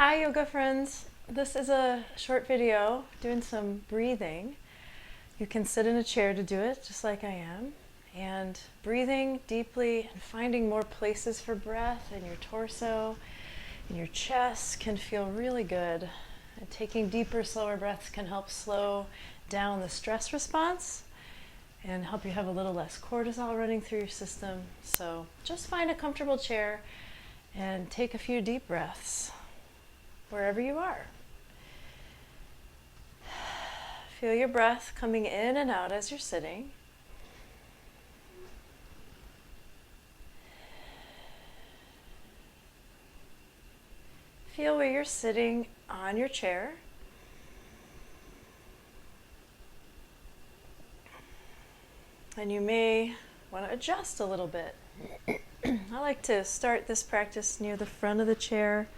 Hi yoga friends, this is a short video doing some breathing. You can sit in a chair to do it just like I am, and breathing deeply and finding more places for breath in your torso, in your chest can feel really good. And taking deeper, slower breaths can help slow down the stress response and help you have a little less cortisol running through your system. So just find a comfortable chair and take a few deep breaths wherever you are. Feel your breath coming in and out as you're sitting. Feel where you're sitting on your chair. And you may want to adjust a little bit. I like to start this practice near the front of the chair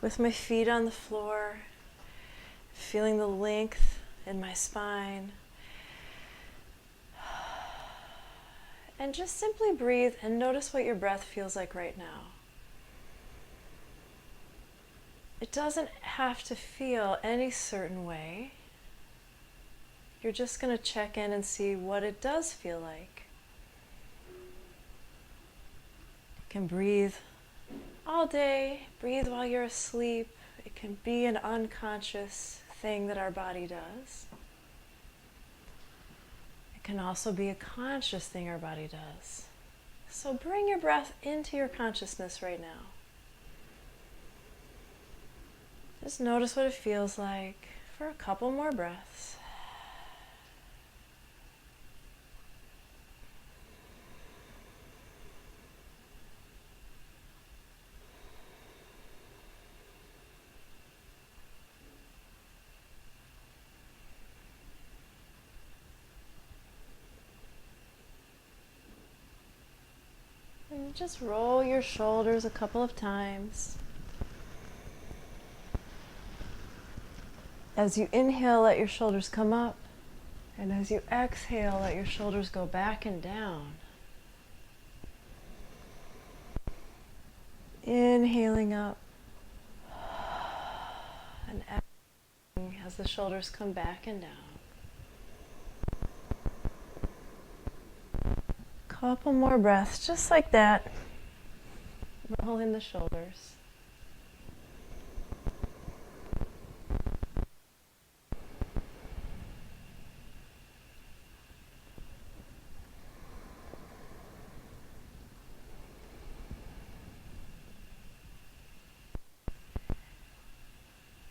with my feet on the floor, feeling the length in my spine. And just simply breathe and notice what your breath feels like right now. It doesn't have to feel any certain way. You're just going to check in and see what it does feel like. You can breathe all day, breathe while you're asleep. It can be an unconscious thing that our body does. It can also be a conscious thing our body does. So bring your breath into your consciousness right now. Just notice what it feels like for a couple more breaths. And just roll your shoulders a couple of times. As you inhale, let your shoulders come up. And as you exhale, let your shoulders go back and down. Inhaling up. And exhaling as the shoulders come back and down. Couple more breaths, just like that. Roll in the shoulders.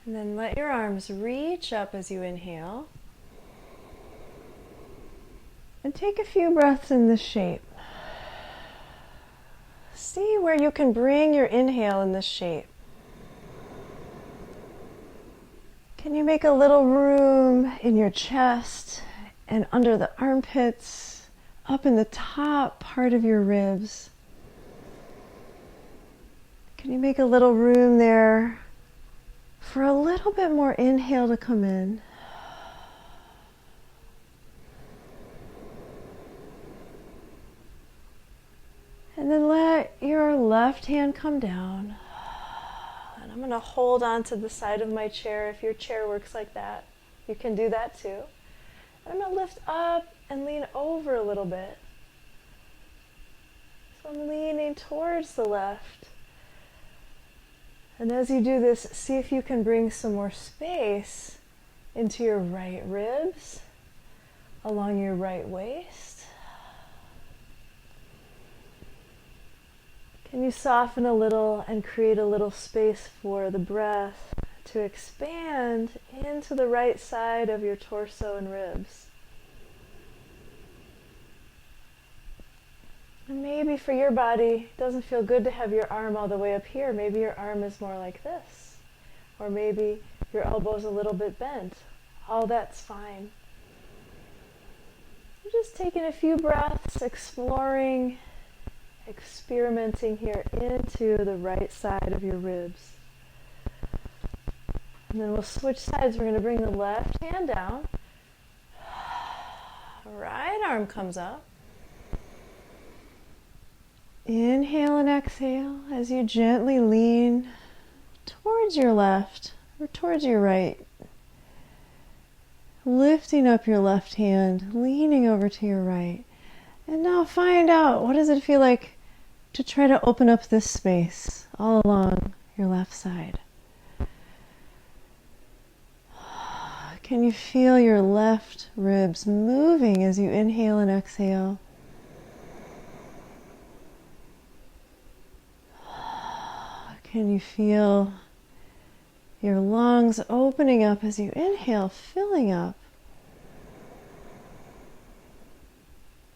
And then let your arms reach up as you inhale. And take a few breaths in this shape. See where you can bring your inhale in this shape. Can you make a little room in your chest and under the armpits, up in the top part of your ribs? Can you make a little room there for a little bit more inhale to come in? And then let your left hand come down. And I'm going to hold on to the side of my chair. If your chair works like that, you can do that too. And I'm going to lift up and lean over a little bit. So I'm leaning towards the left. And as you do this, see if you can bring some more space into your right ribs, along your right waist. Can you soften a little and create a little space for the breath to expand into the right side of your torso and ribs? And maybe for your body, it doesn't feel good to have your arm all the way up here. Maybe your arm is more like this. Or maybe your elbow's a little bit bent. All that's fine. You're just taking a few breaths, experimenting here into the right side of your ribs. And then we'll switch sides. We're going to bring the left hand down. Right arm comes up. Inhale and exhale as you gently lean towards your left or towards your right. Lifting up your left hand, leaning over to your right. And now find out, what does it feel like to try to open up this space all along your left side? Can you feel your left ribs moving as you inhale and exhale? Can you feel your lungs opening up as you inhale, filling up,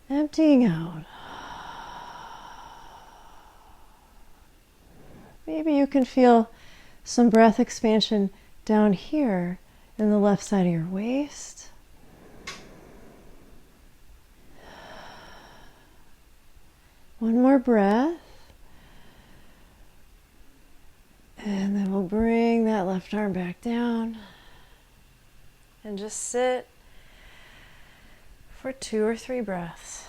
emptying out? Maybe you can feel some breath expansion down here in the left side of your waist. One more breath. And then we'll bring that left arm back down and just sit for 2 or 3 breaths.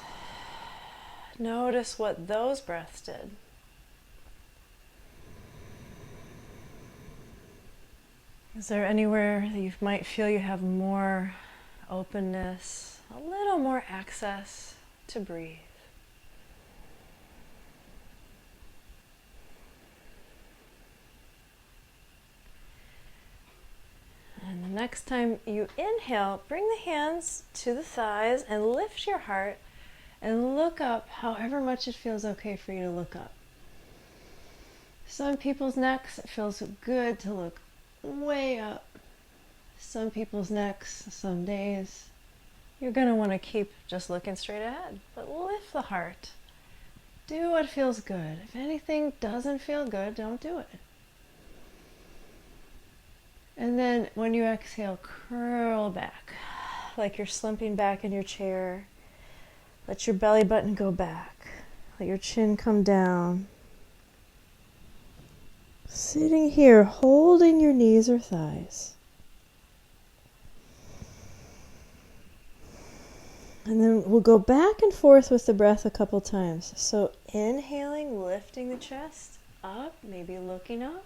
Notice what those breaths did. Is there anywhere that you might feel you have more openness, a little more access to breathe? And the next time you inhale, bring the hands to the thighs and lift your heart and look up however much it feels okay for you to look up. Some people's necks, it feels good to look way up. Some people's necks, some days, you're going to want to keep just looking straight ahead. But lift the heart. Do what feels good. If anything doesn't feel good, don't do it. And then when you exhale, curl back, like you're slumping back in your chair. Let your belly button go back. Let your chin come down. Sitting here, holding your knees or thighs. And then we'll go back and forth with the breath a couple times. So inhaling, lifting the chest up, maybe looking up.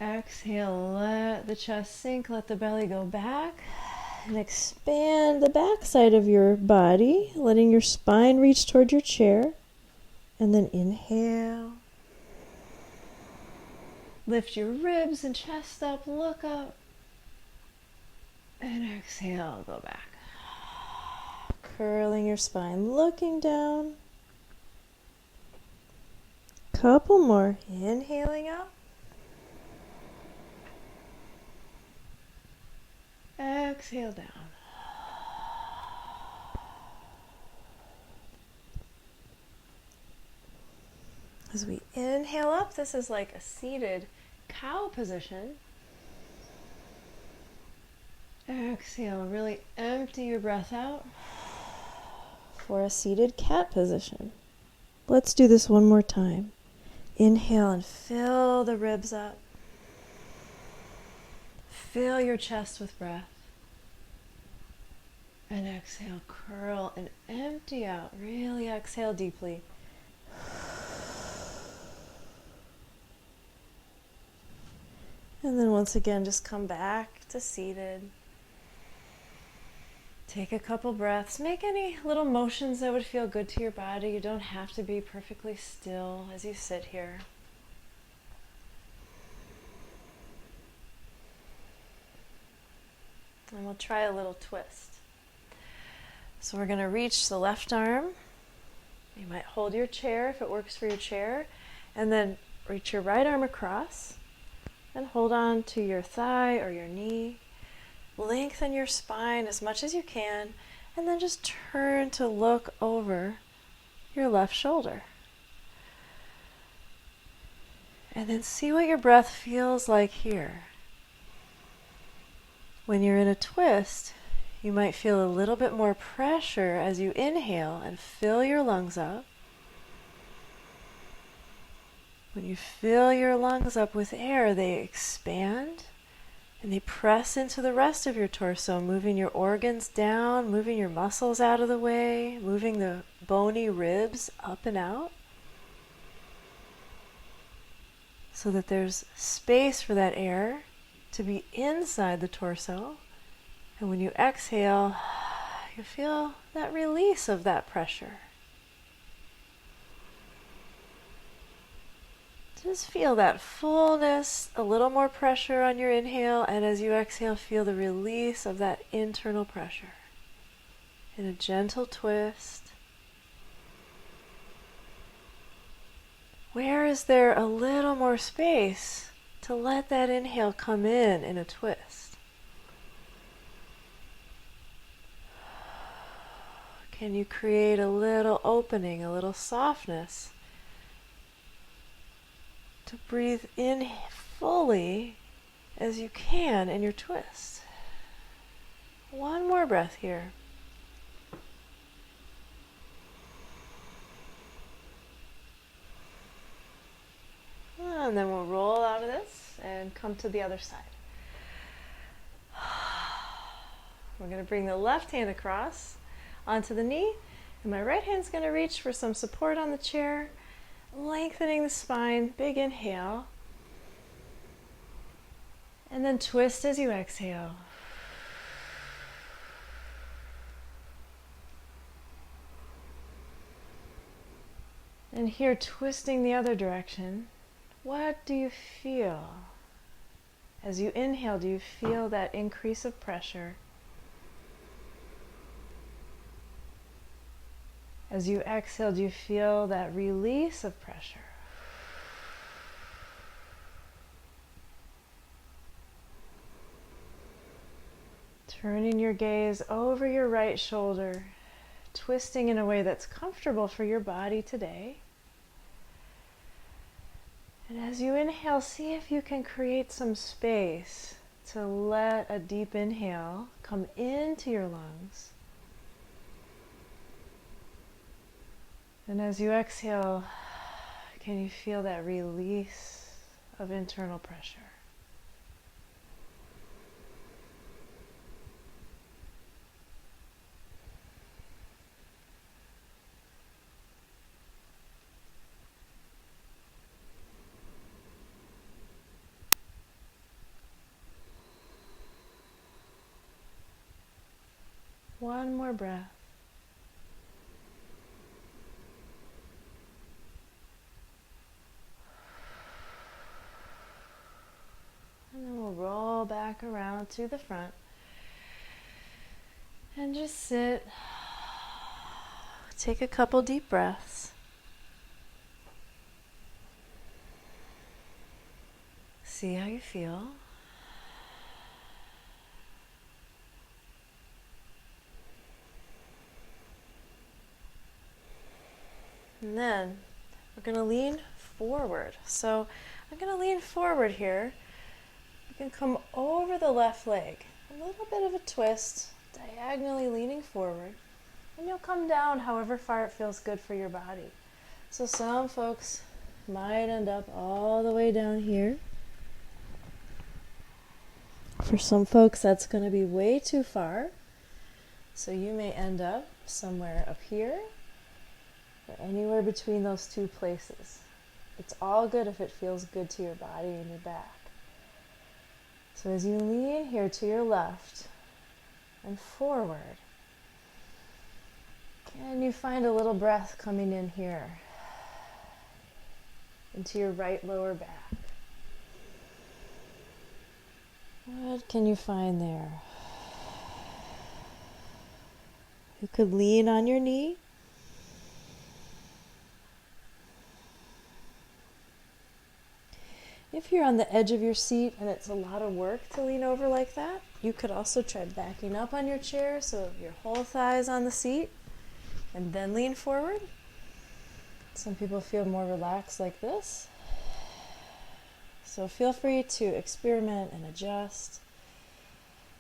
Exhale, let the chest sink, let the belly go back, and expand the back side of your body, letting your spine reach toward your chair. And then inhale. Lift your ribs and chest up, look up. And exhale, go back. Curling your spine, looking down. Couple more. Inhaling up. Exhale down. As we inhale up, this is like a seated cow position. Exhale, really empty your breath out for a seated cat position. Let's do this one more time. Inhale and fill the ribs up. Fill your chest with breath. And exhale, curl and empty out. Really exhale deeply. And then once again, just come back to seated. Take a couple breaths. Make any little motions that would feel good to your body. You don't have to be perfectly still as you sit here. And we'll try a little twist. So we're going to reach the left arm. You might hold your chair if it works for your chair. And then reach your right arm across. And hold on to your thigh or your knee. Lengthen your spine as much as you can. And then just turn to look over your left shoulder. And then see what your breath feels like here. When you're in a twist, you might feel a little bit more pressure as you inhale and fill your lungs up. When you fill your lungs up with air, they expand and they press into the rest of your torso, moving your organs down, moving your muscles out of the way, moving the bony ribs up and out. so that there's space for that air to be inside the torso. And when you exhale, you feel that release of that pressure. Just feel that fullness, a little more pressure on your inhale, and as you exhale, feel the release of that internal pressure. In a gentle twist. Where is there a little more space to let that inhale come in a twist? Can you create a little opening, a little softness to breathe in fully as you can in your twist? One more breath here. And then we'll roll out of this and come to the other side. We're going to bring the left hand across onto the knee, and my right hand's going to reach for some support on the chair, lengthening the spine. Big inhale. And then twist as you exhale. And here, twisting the other direction. What do you feel? As you inhale, do you feel that increase of pressure? As you exhale, do you feel that release of pressure? Turning your gaze over your right shoulder, twisting in a way that's comfortable for your body today. And as you inhale, see if you can create some space to let a deep inhale come into your lungs. And as you exhale, can you feel that release of internal pressure? One more breath. And then we'll roll back around to the front. And just sit. Take a couple deep breaths. See how you feel. And then we're going to lean forward. So I'm going to lean forward here. You can come over the left leg. A little bit of a twist, diagonally leaning forward. And you'll come down however far it feels good for your body. So some folks might end up all the way down here. For some folks, that's going to be way too far. So you may end up somewhere up here, or anywhere between those two places. It's all good if it feels good to your body and your back. So as you lean here to your left and forward, can you find a little breath coming in here into your right lower back? What can you find there? You could lean on your knee. If you're on the edge of your seat and it's a lot of work to lean over like that, you could also try backing up on your chair so your whole thigh is on the seat and then lean forward. Some people feel more relaxed like this. So feel free to experiment and adjust.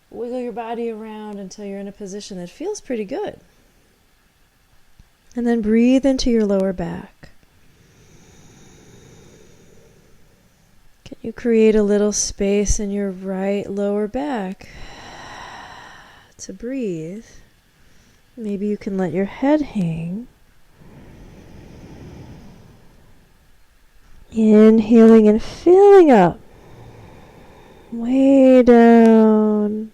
Wiggle your body around until you're in a position that feels pretty good. And then breathe into your lower back. Can you create a little space in your right lower back to breathe? Maybe you can let your head hang. Inhaling and filling up, way down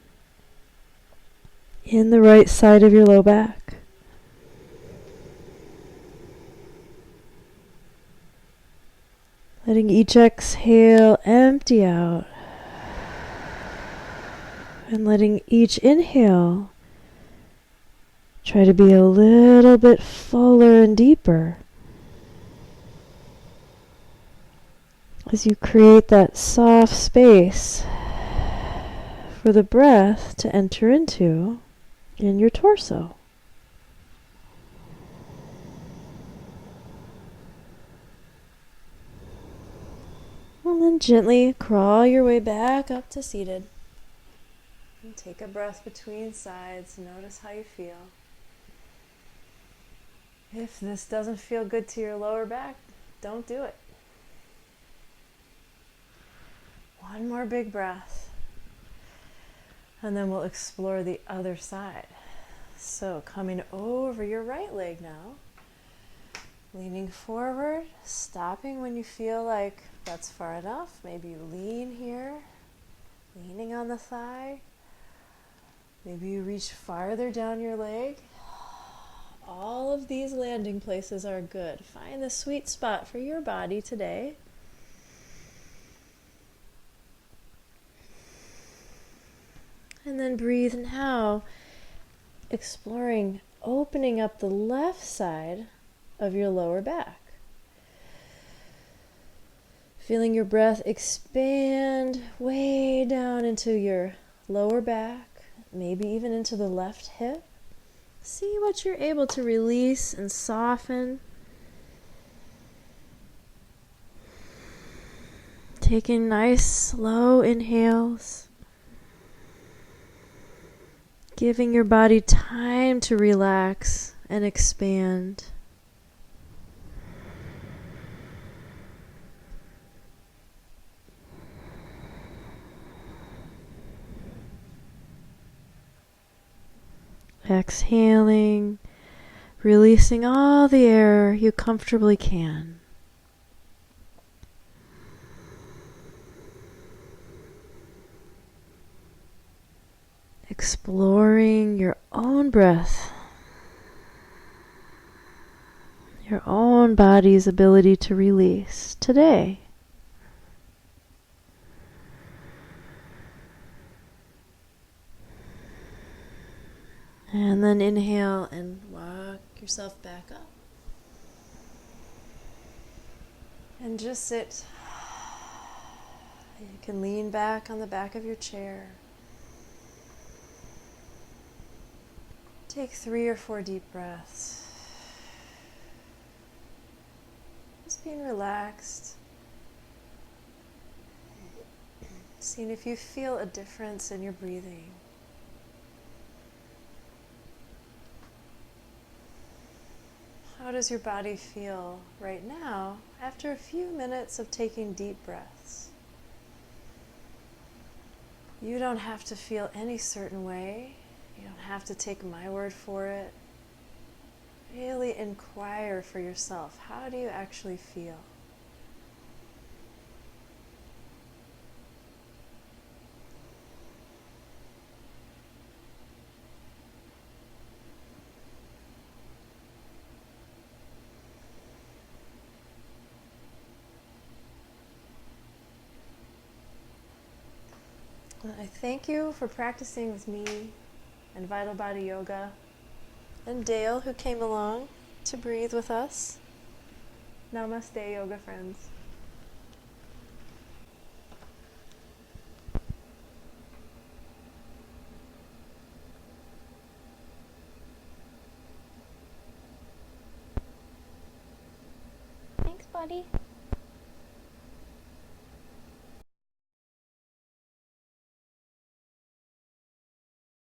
in the right side of your low back. Letting each exhale empty out. And letting each inhale try to be a little bit fuller and deeper. As you create that soft space for the breath to enter into in your torso. And then gently crawl your way back up to seated. And take a breath between sides. Notice how you feel. If this doesn't feel good to your lower back, don't do it. One more big breath. And then we'll explore the other side. So coming over your right leg now. Leaning forward, stopping when you feel like that's far enough. Maybe you lean here, leaning on the thigh. Maybe you reach farther down your leg. All of these landing places are good. Find the sweet spot for your body today. And then breathe now, exploring opening up the left side of your lower back. Feeling your breath expand way down into your lower back, maybe even into the left hip. See what you're able to release and soften. Taking nice slow inhales. Giving your body time to relax and expand. Exhaling, releasing all the air you comfortably can. Exploring your own breath, your own body's ability to release today. And then inhale and walk yourself back up. And just sit. You can lean back on the back of your chair. Take 3 or 4 deep breaths. Just being relaxed. Seeing if you feel a difference in your breathing. How does your body feel right now after a few minutes of taking deep breaths? You don't have to feel any certain way. You don't have to take my word for it. Really inquire for yourself. How do you actually feel? I thank you for practicing with me and VitalBody Yoga, and Dale, who came along to breathe with us. Namaste, yoga friends. Thanks, buddy.